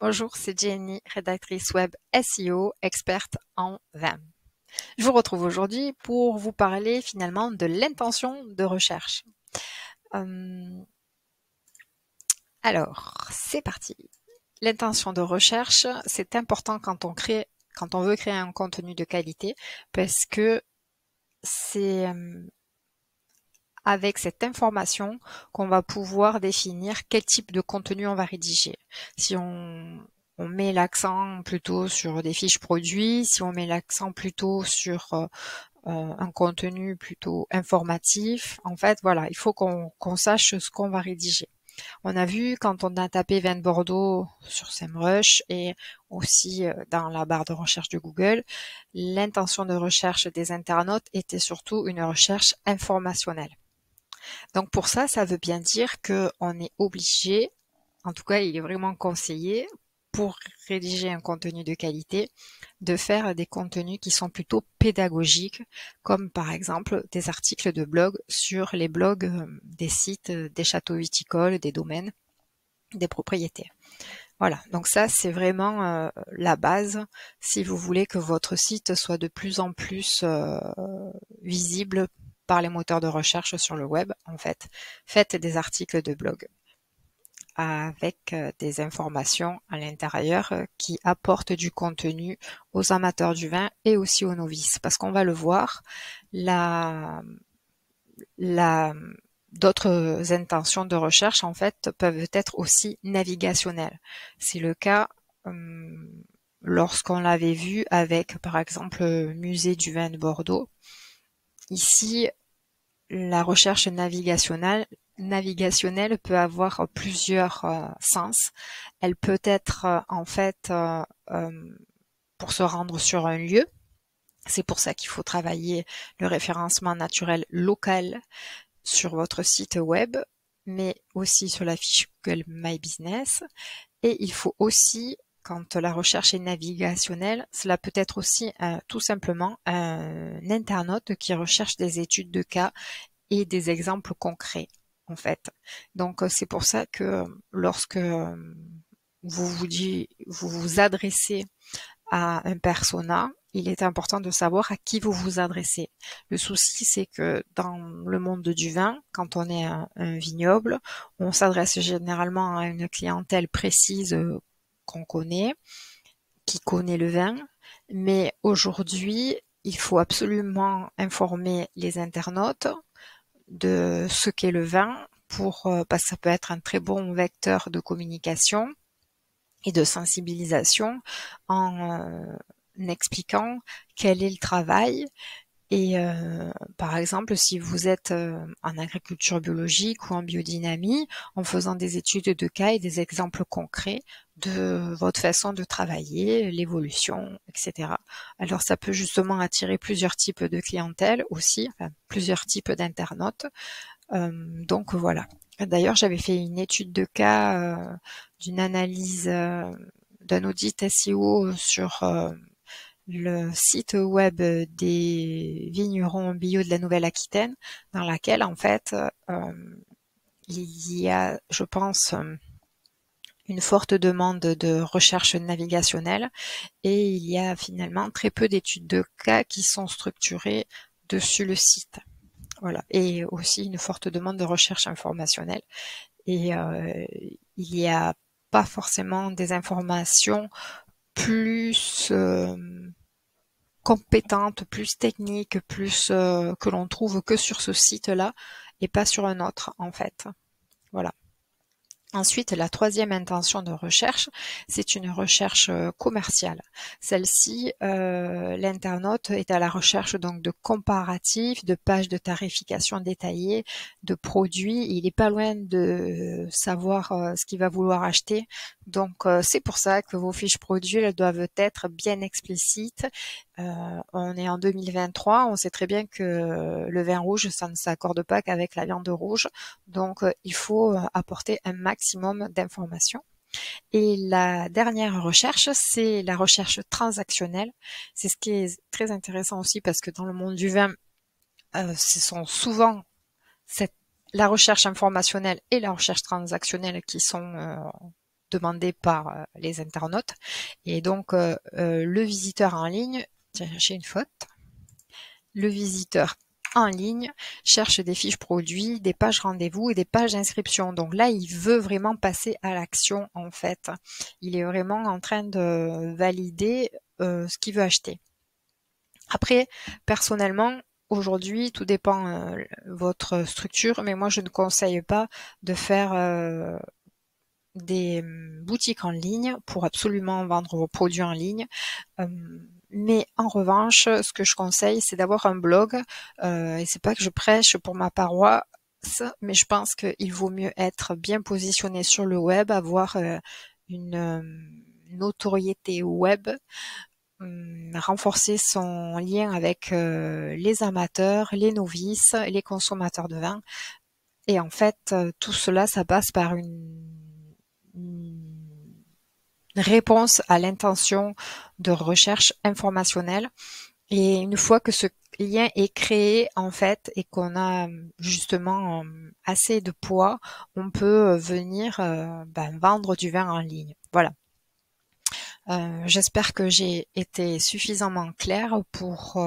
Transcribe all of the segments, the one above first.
Bonjour, c'est Jenny, rédactrice web SEO, experte en vin. Je vous retrouve aujourd'hui pour vous parler finalement de l'intention de recherche. Euh, c'est parti. L'intention de recherche, c'est important quand on veut créer un contenu de qualité, parce que c'est avec cette information qu'on va pouvoir définir quel type de contenu on va rédiger. Si on met l'accent plutôt sur des fiches produits, si on met l'accent plutôt sur un contenu plutôt informatif, en fait, voilà, il faut qu'on sache ce qu'on va rédiger. On a vu quand on a tapé vin de Bordeaux sur SEMrush et aussi dans la barre de recherche de Google, l'intention de recherche des internautes était surtout une recherche informationnelle. Donc pour ça, ça veut bien dire qu'on est obligé, en tout cas il est vraiment conseillé, pour rédiger un contenu de qualité, de faire des contenus qui sont plutôt pédagogiques, comme par exemple des articles de blog sur les blogs des sites, des châteaux viticoles, des domaines, des propriétaires. Voilà, donc ça c'est vraiment la base si vous voulez que votre site soit de plus en plus visible par les moteurs de recherche sur le web. En fait, faites des articles de blog avec des informations à l'intérieur qui apportent du contenu aux amateurs du vin et aussi aux novices. Parce qu'on va le voir, la, d'autres intentions de recherche en fait peuvent être aussi navigationnelles. C'est le cas lorsqu'on l'avait vu avec par exemple le musée du vin de Bordeaux. Ici, la recherche navigationnelle peut avoir plusieurs sens. Elle peut être en fait pour se rendre sur un lieu. C'est pour ça qu'il faut travailler le référencement naturel local sur votre site web, mais aussi sur la fiche Google My Business. Et il faut aussi, quand la recherche est navigationnelle, cela peut être aussi tout simplement un internaute qui recherche des études de cas et des exemples concrets, en fait. Donc c'est pour ça que lorsque vous vous adressez à un persona, il est important de savoir à qui vous vous adressez. Le souci, c'est que dans le monde du vin, quand on est un vignoble, on s'adresse généralement à une clientèle précise qu'on connaît, qui connaît le vin. Mais aujourd'hui, il faut absolument informer les internautes de ce qu'est le vin parce que ça peut être un très bon vecteur de communication et de sensibilisation en expliquant quel est le travail. Et par exemple, si vous êtes en agriculture biologique ou en biodynamie, en faisant des études de cas et des exemples concrets de votre façon de travailler, l'évolution, etc. Alors ça peut justement attirer plusieurs types de clientèle aussi, enfin, plusieurs types d'internautes. Donc voilà. D'ailleurs, j'avais fait une étude de cas d'une analyse d'un audit SEO sur le site web des vignerons bio de la Nouvelle-Aquitaine, dans laquelle en fait il y a, je pense, une forte demande de recherche navigationnelle et il y a finalement très peu d'études de cas qui sont structurées dessus le site. Voilà, et aussi une forte demande de recherche informationnelle. Et il n'y a pas forcément des informations plus compétentes, plus techniques, plus que l'on trouve que sur ce site-là et pas sur un autre en fait. Voilà. Ensuite, la troisième intention de recherche, c'est une recherche commerciale. Celle-ci, l'internaute est à la recherche donc de comparatifs, de pages de tarification détaillées, de produits. Il n'est pas loin de savoir ce qu'il va vouloir acheter. Donc, c'est pour ça que vos fiches produits elles doivent être bien explicites. On est en 2023, on sait très bien que le vin rouge, ça ne s'accorde pas qu'avec la viande rouge. Donc, il faut apporter un maximum d'informations. Et la dernière recherche, c'est la recherche transactionnelle. C'est ce qui est très intéressant aussi parce que dans le monde du vin, ce sont souvent la recherche informationnelle et la recherche transactionnelle qui sont demandé par les internautes. Et donc, le visiteur en ligne, tiens, j'ai une faute. Le visiteur en ligne cherche des fiches produits, des pages rendez-vous et des pages d'inscription. Donc là, il veut vraiment passer à l'action en fait. Il est vraiment en train de valider ce qu'il veut acheter. Après, personnellement, aujourd'hui, tout dépend votre structure, mais moi je ne conseille pas de faire des boutiques en ligne pour absolument vendre vos produits en ligne. Mais en revanche, ce que je conseille, c'est d'avoir un blog. Et c'est pas que je prêche pour ma paroisse, mais je pense qu'il vaut mieux être bien positionné sur le web, avoir une notoriété web, renforcer son lien avec les amateurs, les novices, les consommateurs de vin. Et en fait, tout cela, ça passe par une réponse à l'intention de recherche informationnelle. Et une fois que ce lien est créé, en fait, et qu'on a justement assez de poids, on peut venir vendre du vin en ligne. Voilà. J'espère que j'ai été suffisamment claire pour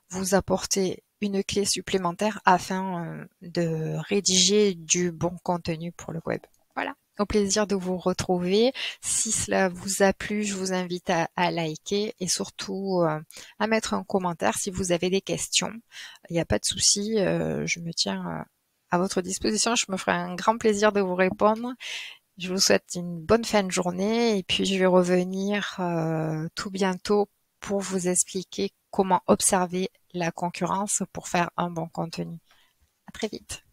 vous apporter une clé supplémentaire afin de rédiger du bon contenu pour le web. Voilà. Au plaisir de vous retrouver. Si cela vous a plu, je vous invite à liker et surtout à mettre un commentaire si vous avez des questions. Il n'y a pas de souci, je me tiens à votre disposition. Je me ferai un grand plaisir de vous répondre. Je vous souhaite une bonne fin de journée et puis je vais revenir tout bientôt pour vous expliquer comment observer la concurrence pour faire un bon contenu. À très vite.